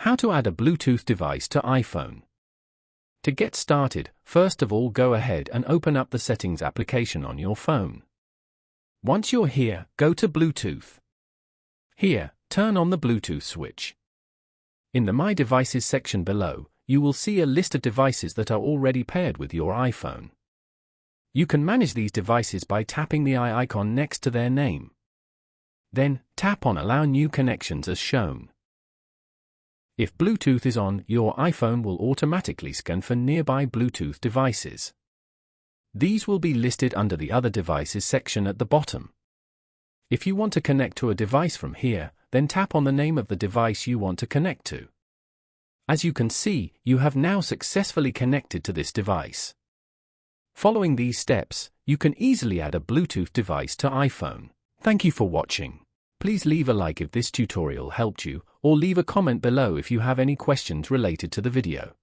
How to add a Bluetooth device to iPhone. To get started, first of all go ahead and open up the Settings application on your phone. Once you're here, go to Bluetooth. Here, turn on the Bluetooth switch. In the My Devices section below, you will see a list of devices that are already paired with your iPhone. You can manage these devices by tapping the eye icon next to their name. Then, tap on Allow New Connections as shown. If Bluetooth is on, your iPhone will automatically scan for nearby Bluetooth devices. These will be listed under the Other Devices section at the bottom. If you want to connect to a device from here, then tap on the name of the device you want to connect to. As you can see, you have now successfully connected to this device. Following these steps, you can easily add a Bluetooth device to iPhone. Thank you for watching. Please leave a like if this tutorial helped you, or leave a comment below if you have any questions related to the video.